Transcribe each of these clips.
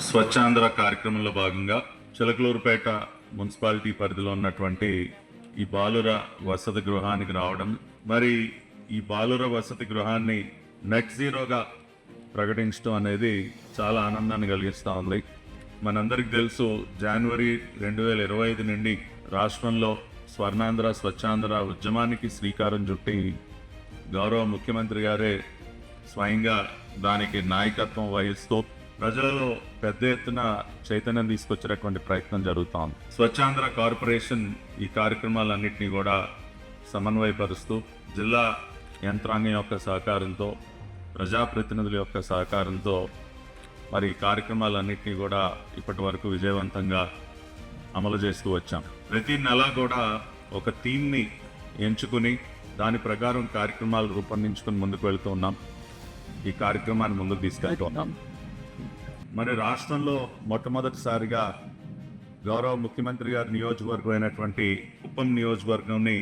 స్వచ్ఛాంధ్ర కార్యక్రమంలో భాగంగా చిలకలూరుపేట మున్సిపాలిటీ పరిధిలో ఉన్నటువంటి ఈ బాలుర వసతి గృహానికి రావడం, మరి ఈ బాలుర వసతి గృహాన్ని నెట్ జీరోగా ప్రకటించడం అనేది చాలా ఆనందాన్ని కలిగిస్తూ ఉంది. మనందరికి తెలుసు, జనవరి 2025 నుండి రాష్ట్రంలో స్వర్ణాంధ్ర స్వచ్ఛాంధ్ర ఉద్యమానికి శ్రీకారం చుట్టి గౌరవ ముఖ్యమంత్రి గారే స్వయంగా దానికి నాయకత్వం వహిస్తూ ప్రజలలో పెద్ద ఎత్తున చైతన్యం తీసుకొచ్చేటటువంటి ప్రయత్నం జరుగుతోంది. స్వచ్ఛాంధ్ర కార్పొరేషన్ ఈ కార్యక్రమాలన్నింటినీ కూడా సమన్వయపరుస్తూ జిల్లా యంత్రాంగం యొక్క సహకారంతో, ప్రజాప్రతినిధుల యొక్క సహకారంతో మరి ఈ కార్యక్రమాలన్నింటినీ కూడా ఇప్పటి వరకు విజయవంతంగా అమలు చేస్తూ వచ్చాం. ప్రతి నెల కూడా ఒక థీమ్ని ఎంచుకుని దాని ప్రకారం కార్యక్రమాలు రూపొందించుకుని ముందుకు వెళ్తూ ఉన్నాం. ఈ కార్యక్రమాన్ని ముందుకు తీసుకెళ్తున్నాం. మరి రాష్ట్రంలో మొట్టమొదటిసారిగా గౌరవ ముఖ్యమంత్రి గారి నియోజకవర్గం అయినటువంటి కుప్పం నియోజకవర్గంని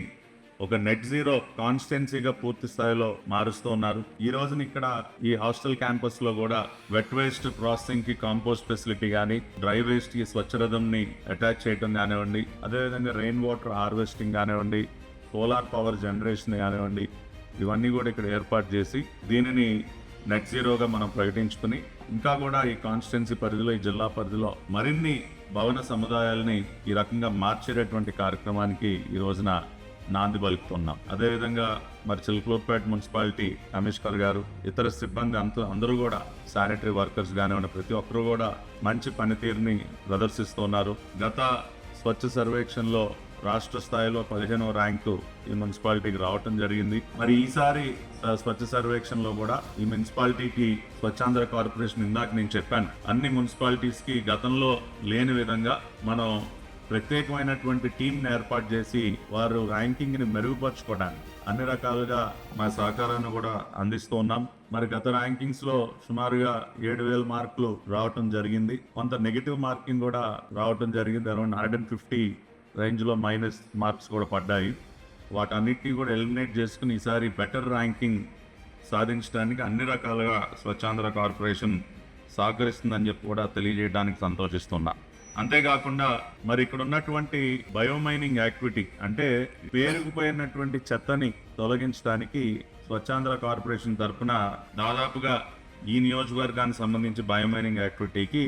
ఒక నెట్ జీరో కాన్స్టిట్యున్సీగా పూర్తి స్థాయిలో మారుస్తూ ఉన్నారు. ఈ రోజున ఇక్కడ ఈ హాస్టల్ క్యాంపస్ లో కూడా వెట్ వేస్ట్ ప్రాసెసింగ్ కి కాంపోస్ట్ ఫెసిలిటీ కానీ, డ్రై వేస్ట్ కి స్వచ్ఛరథంని అటాచ్ చేయడం కానివ్వండి, అదేవిధంగా రెయిన్ వాటర్ హార్వెస్టింగ్ కానివ్వండి, సోలార్ పవర్ జనరేషన్ కానివ్వండి, ఇవన్నీ కూడా ఇక్కడ ఏర్పాటు చేసి దీనిని నెట్ జీరోగా మనం ప్రకటించుకుని ఇంకా కూడా ఈ కాన్స్టిట్యున్సీ పరిధిలో, ఈ జిల్లా పరిధిలో మరిన్ని భవన సముదాయాల్ని ఈ రకంగా మార్చేటటువంటి కార్యక్రమానికి ఈ రోజున నాంది పలుకుతున్నాం. అదేవిధంగా మరి చిలకలూరుపేట మున్సిపాలిటీ కమిషనర్ గారు, ఇతర సిబ్బంది అందరూ కూడా, శానిటరీ వర్కర్స్ కానివ్వండి, ప్రతి ఒక్కరూ కూడా మంచి పనితీరుని ప్రదర్శిస్తున్నారు. గత స్వచ్ఛ సర్వేక్షణలో రాష్ట్ర స్థాయిలో 15వ ర్యాంకు ఈ మున్సిపాలిటీకి రావటం జరిగింది. మరి ఈసారి స్వచ్ఛ సర్వేక్షణ లో కూడా ఈ మున్సిపాలిటీకి స్వచ్ఛాంధ్ర కార్పొరేషన్, ఇందాక నేను చెప్పాను, అన్ని మున్సిపాలిటీస్ కి గతంలో లేని విధంగా మనం ప్రత్యేకమైనటువంటి టీంని ఏర్పాటు చేసి వారు ర్యాంకింగ్ ని మెరుగుపరచుకోవడానికి అన్ని రకాలుగా మా సహకారాన్ని కూడా అందిస్తూ ఉన్నాం. మరి గత ర్యాంకింగ్స్ లో సుమారుగా 7,000 మార్కులు రావటం జరిగింది. కొంత నెగిటివ్ మార్కింగ్ కూడా రావటం జరిగింది. అరౌండ్ 150 రేంజ్ లో మైనస్ మార్క్స్ కూడా పడ్డాయి. వాటన్నిటినీ కూడా ఎలిమినేట్ చేసుకుని ఈసారి బెటర్ ర్యాంకింగ్ సాధించడానికి అన్ని రకాలుగా స్వచ్ఛాంధ్ర కార్పొరేషన్ సహకరిస్తుందని చెప్పి కూడా తెలియజేయడానికి సంతోషిస్తున్నా. అంతేకాకుండా మరి ఇక్కడ ఉన్నటువంటి బయోమైనింగ్ యాక్టివిటీ, అంటే పేరుకుపోయినటువంటి చెత్తని తొలగించడానికి స్వచ్ఛాంధ్ర కార్పొరేషన్ తరఫున దాదాపుగా ఈ నియోజకవర్గానికి సంబంధించి బయోమైనింగ్ యాక్టివిటీకి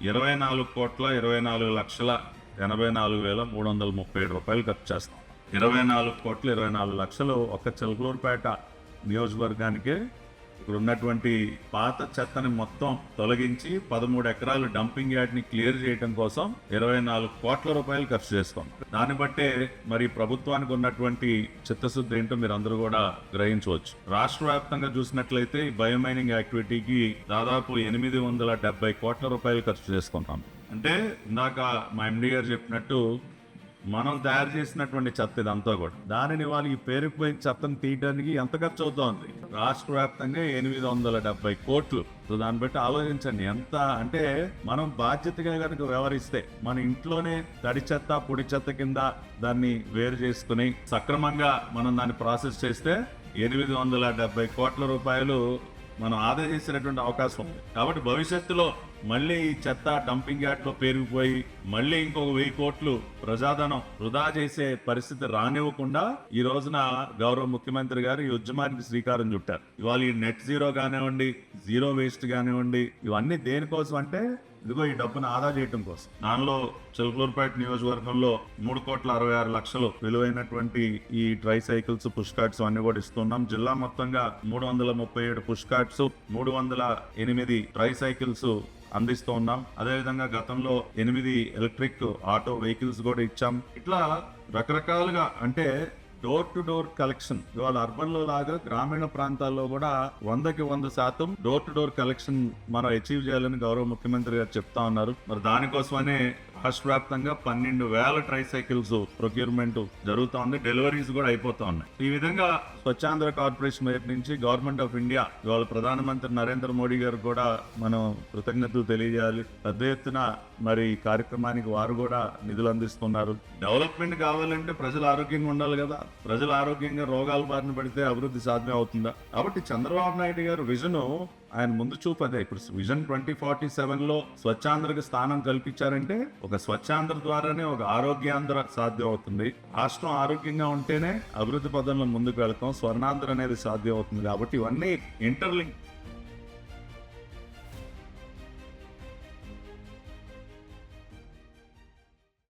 24,24,84,337 రూపాయలు ఖర్చు చేస్తాం. 24,24,00,000 ఒక్క చిలకలూరుపేట నియోజకవర్గానికే ఇక్కడ ఉన్నటువంటి పాత చెత్తని మొత్తం తొలగించి 13 ఎకరాలు డంపింగ్ యార్డ్ ని క్లియర్ చేయడం కోసం 24 కోట్ల రూపాయలు ఖర్చు చేస్తాం. దాన్ని బట్టే మరి ప్రభుత్వానికి ఉన్నటువంటి చిత్తశుద్ధి ఏంటో మీరు అందరూ కూడా గ్రహించవచ్చు. రాష్ట్ర వ్యాప్తంగా చూసినట్లయితే ఈ బయోమైనింగ్ యాక్టివిటీకి దాదాపు 870 కోట్ల రూపాయలు ఖర్చు చేసుకుంటాం. అంటే ఇందాక మా ఎండి గారు చెప్పినట్టు మనం తయారు చేసినటువంటి చెత్త ఇదంతా కూడా, దానిని వాళ్ళు ఈ పేరుకుపోయిన చెత్తను తీయడానికి ఎంత ఖర్చు అవుతోంది? రాష్ట్ర వ్యాప్తంగా 870 కోట్లు. సో దాన్ని బట్టి ఆలోచించండి ఎంత. అంటే మనం బాధ్యతగా కనుక వ్యవహరిస్తే, మన ఇంట్లోనే తడి చెత్త పొడి చెత్త కింద దాన్ని వేరు చేసుకుని సక్రమంగా మనం దాన్ని ప్రాసెస్ చేస్తే 870 కోట్ల రూపాయలు మనం ఆదా చేసేటటువంటి అవకాశం ఉంది. కాబట్టి భవిష్యత్తులో మళ్ళీ ఈ చెత్త డంపింగ్ యార్డ్ లో పేరుకుపోయి మళ్ళీ ఇంకొక 1000 కోట్లు ప్రజాధనం వృధా చేసే పరిస్థితి రానివ్వకుండా ఈ రోజున గౌరవ ముఖ్యమంత్రి గారు ఈ ఉద్యమానికి శ్రీకారం చుట్టారు. ఇవాళ ఈ నెట్ జీరో కానివ్వండి, జీరో వేస్ట్ కానివ్వండి, ఇవన్నీ దేనికోసం అంటే ఇదిగో ఈ డబ్బును ఆదా చేయడం కోసం. దానిలో చిలకలూరుపేట నియోజకవర్గంలో 3,66,00,000 విలువైనటువంటి ఈ ట్రై సైకిల్స్, పుష్ కార్ట్స్ అన్ని కూడా ఇస్తున్నాం. జిల్లా మొత్తంగా 337 పుష్ కార్ట్స్, 308 ట్రై సైకిల్స్ అందిస్తూ ఉన్నాం. అదేవిధంగా గతంలో 8 ఎలక్ట్రిక్ ఆటో వెహికల్స్ కూడా ఇచ్చాం. ఇట్లా రకరకాలుగా, అంటే డోర్ టు డోర్ కలెక్షన్ ఇవాళ అర్బన్ లో లాగా గ్రామీణ ప్రాంతాల్లో కూడా 100కి 100% డోర్ టు డోర్ కలెక్షన్ మనం అచీవ్ చేయాలని గౌరవ ముఖ్యమంత్రి గారు చెప్తా ఉన్నారు. మరి దానికోసమనే రాష్ట్ర వ్యాప్తంగా 12,000 ట్రై సైకిల్స్ ప్రొక్యూర్మెంట్ జరుగుతూ ఉంది. డెలివరీస్ కూడా అయిపోతా ఉన్నాయి. ఈ విధంగా స్వచ్ఛాంధ్ర కార్పొరేషన్ వైపు నుంచి గవర్నమెంట్ ఆఫ్ ఇండియా, ఇవాళ ప్రధానమంత్రి నరేంద్ర మోడీ గారు కూడా మనం కృతజ్ఞతలు తెలియజేయాలి. పెద్ద ఎత్తున మరి ఈ కార్యక్రమానికి వారు కూడా నిధులు అందిస్తున్నారు. డెవలప్మెంట్ కావాలంటే ప్రజలు ఆరోగ్యంగా ఉండాలి కదా. ప్రజలు ఆరోగ్యంగా రోగాల బారిన పడితే అభివృద్ధి సాధ్యం అవుతుందా? కాబట్టి చంద్రబాబు నాయుడు గారు విజన్ ఆయన ముందు చూపు అదే. ఇప్పుడు విజన్ 2047లో స్వచ్ఛాంధ్రకి స్థానం కల్పించారంటే ఒక స్వచ్ఛాంధ్ర ద్వారానే ఒక ఆరోగ్యాంధ్ర సాధ్యం అవుతుంది. రాష్ట్రం ఆరోగ్యంగా ఉంటేనే అభివృద్ధి పదంలో ముందుకు వెళ్తాం, స్వర్ణాంధ్ర అనేది సాధ్యం అవుతుంది. కాబట్టి ఇవన్నీ ఇంటర్లింక్.